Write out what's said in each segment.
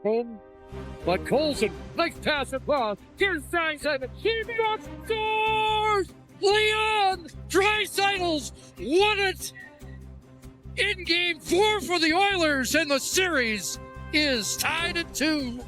home. But Colson, nice pass across. Here's Draisaitl. He scores! Leon Draisaitl's won it in Game 4 for the Oilers, and the series is tied at 2.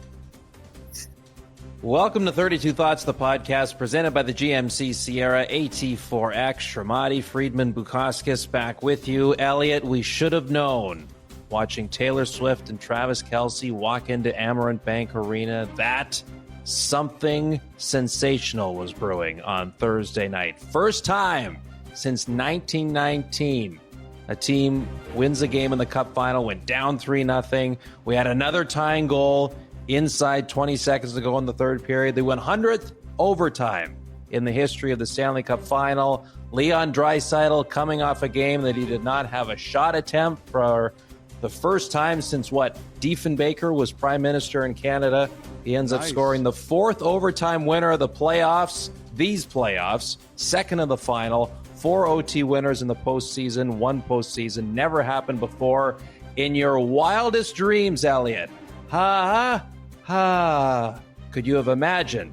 Welcome to 32 Thoughts, the podcast presented by the GMC Sierra AT4X. Shromati, Friedman, Bukauskas back with you. Elliotte, we should have known, watching Taylor Swift and Travis Kelce walk into Amarant Bank Arena, that something sensational was brewing on Thursday night. First time since 1919. A team wins a game in the Cup final, went down 3-0. We had another tying goal inside 20 seconds to go in the third period. They went 100th overtime in the history of the Stanley Cup final. Leon Draisaitl coming off a game that he did not have a shot attempt for the first time since, Diefenbaker was Prime Minister in Canada. He ends up scoring the fourth overtime winner of the playoffs, these playoffs, second of the final. 4 OT winners in the postseason, 1 postseason. Never happened before in your wildest dreams, Elliotte. Ha, ha, ha. Could you have imagined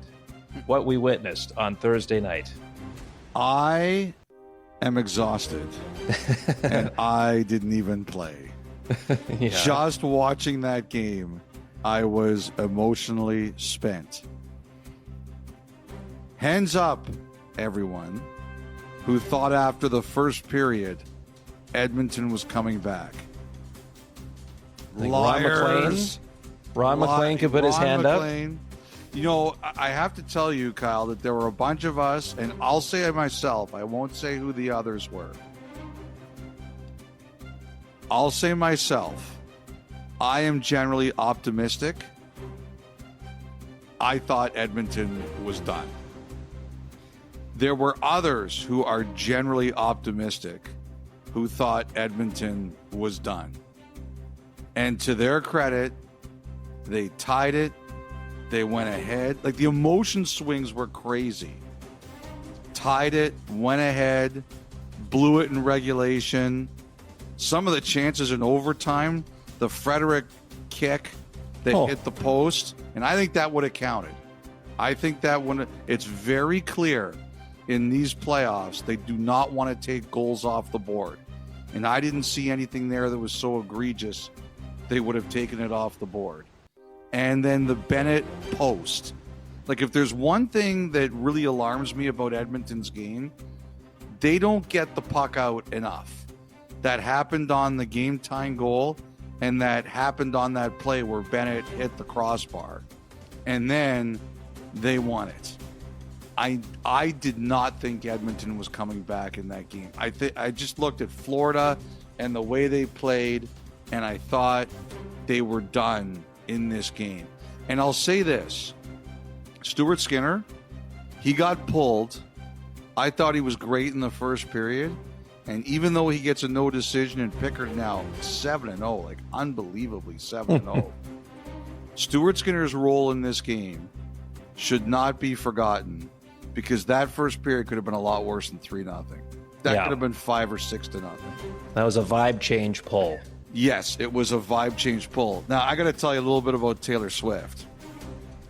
what we witnessed on Thursday night? I am exhausted, and I didn't even play. Yeah. Just watching that game, I was emotionally spent. Hands up, everyone, who thought after the first period Edmonton was coming back. Like Liars. Ron McLean could put his hand up. You know, I have to tell you, Kyle, that there were a bunch of us, and I'll say it myself. I won't say who the others were. I'll say myself. I am generally optimistic. I thought Edmonton was done. There were others who are generally optimistic who thought Edmonton was done. And to their credit, they tied it. They went ahead. Like, the emotion swings were crazy. Tied it, went ahead, blew it in regulation. Some of the chances in overtime, the Frederick kick that hit the post, and I think that would have counted. I think that when it's very clear in these playoffs, they do not want to take goals off the board. And I didn't see anything there that was so egregious they would have taken it off the board. And then the Bennett post. Like, if there's one thing that really alarms me about Edmonton's game, they don't get the puck out enough. That happened on the game-tying goal, and that happened on that play where Bennett hit the crossbar. And then they won it. I did not think Edmonton was coming back in that game. I just looked at Florida and the way they played, and I thought they were done in this game. And I'll say this. Stuart Skinner, he got pulled. I thought he was great in the first period. And even though he gets a no decision, and Pickard now 7-0, like unbelievably 7-0, Stuart Skinner's role in this game should not be forgotten, because that first period could have been a lot worse than 3-0. That could have been 5 or 6-0. That was a vibe change pull. Yes, it was a vibe change pull. Now, I got to tell you a little bit about Taylor Swift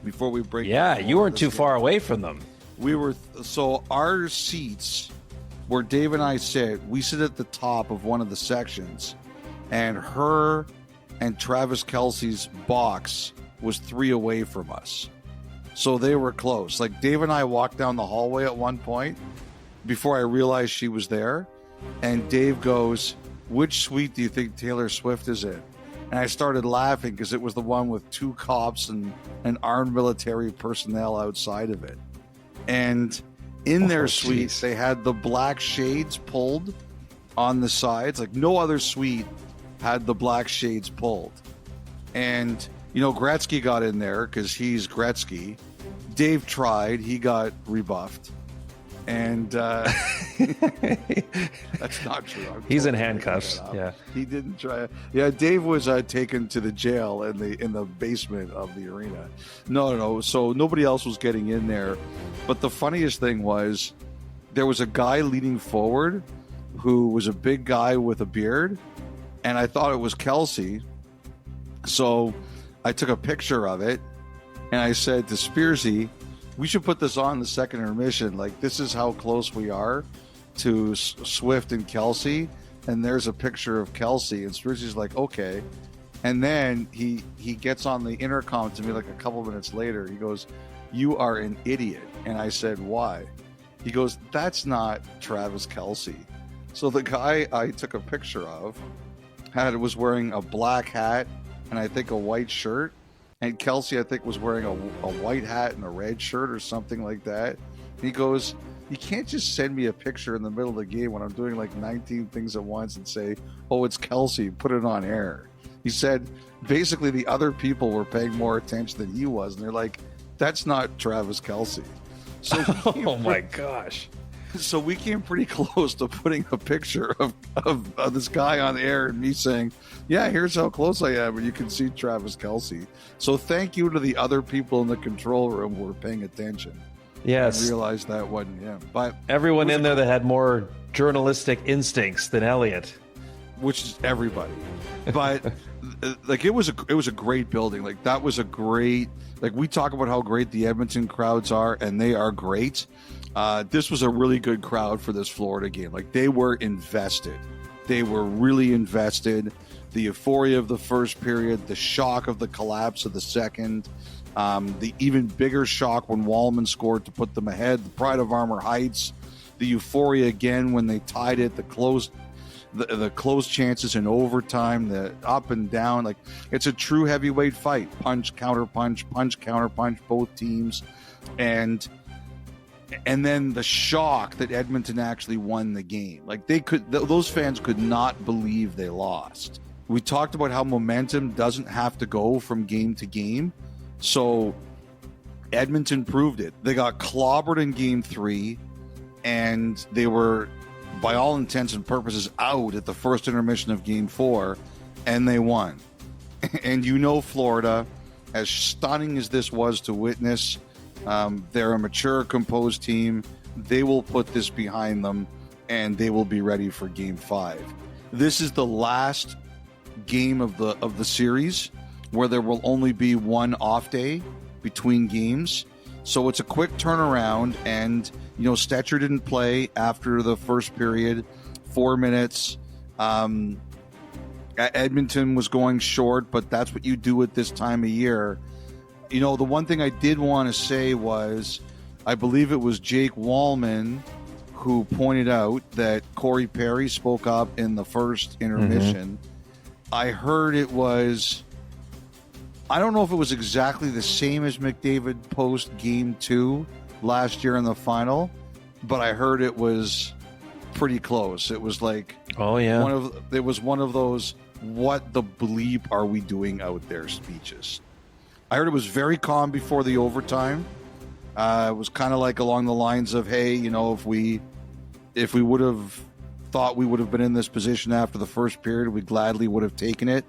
before we break. Yeah, you weren't too far away from them. We were, so our seats where Dave and I sit, we sit at the top of one of the sections, and her and Travis Kelce's box was 3 away from us. So they were close. Like, Dave and I walked down the hallway at one point before I realized she was there, and Dave goes, "Which suite do you think Taylor Swift is in?" And I started laughing because it was the one with 2 cops and armed military personnel outside of it. And in their suite, they had the black shades pulled on the sides. Like, no other suite had the black shades pulled. And, you know, Gretzky got in there because he's Gretzky. Dave tried. He got rebuffed. And that's not true. He's in handcuffs. Yeah, he didn't try. Yeah, Dave was taken to the jail in the basement of the arena. No. So nobody else was getting in there. But the funniest thing was, there was a guy leaning forward who was a big guy with a beard, and I thought it was Kelce. So I took a picture of it, and I said to Spearsy, we should put this on the second intermission. Like, this is how close we are to Swift and Kelsey. And there's a picture of Kelsey, and Spearsy's like, okay. And then he gets on the intercom to me like a couple minutes later. He goes, you are an idiot. And I said, why? He goes, that's not Travis Kelsey. So the guy I took a picture of was wearing a black hat and I think a white shirt. And Kelsey, I think, was wearing a white hat and a red shirt or something like that. He goes, you can't just send me a picture in the middle of the game when I'm doing like 19 things at once and say, oh, it's Kelsey, put it on air. He said, basically, the other people were paying more attention than he was. And they're like, that's not Travis Kelsey. So oh, my gosh. So we came pretty close to putting a picture of this guy on the air and me saying, yeah, here's how close I am. And you can see Travis Kelsey. So thank you to the other people in the control room who were paying attention. Yes. I realized that wasn't him. But everyone in there that had more journalistic instincts than Elliotte. Which is everybody. But like it was a great building. Like that was a great, like we talk about how great the Edmonton crowds are, and they are great. This was a really good crowd for this Florida game. Like they were invested. They were really invested. The euphoria of the first period, the shock of the collapse of the second, the even bigger shock when Wallman scored to put them ahead, the pride of Armor Heights, the euphoria again when they tied it, the close chances in overtime, the up and down. Like it's a true heavyweight fight. Punch, counter punch, punch, counter punch, both teams. And then the shock that Edmonton actually won the game. Like those fans could not believe they lost. We talked about how momentum doesn't have to go from game to game. So Edmonton proved it. They got clobbered in game 3, and they were, by all intents and purposes, out at the first intermission of game 4, and they won. And you know Florida, as stunning as this was to witness, they're a mature, composed team. They will put this behind them, and they will be ready for game 5. This is the last game of the series where there will only be one off day between games. So it's a quick turnaround, and Stetcher didn't play after the first period, 4 minutes. Edmonton was going short, but that's what you do at this time of year. The one thing I did want to say was, I believe it was Jake Wallman who pointed out that Corey Perry spoke up in the first intermission. I heard it was, I don't know if it was exactly the same as McDavid post game 2 last year in the final, but I heard it was pretty close. It was like, oh yeah, it was one of those "what the bleep are we doing out there" speeches. I heard it was very calm before the overtime. It was kind of like along the lines of, hey, if we would have thought we would have been in this position after the first period, we gladly would have taken it.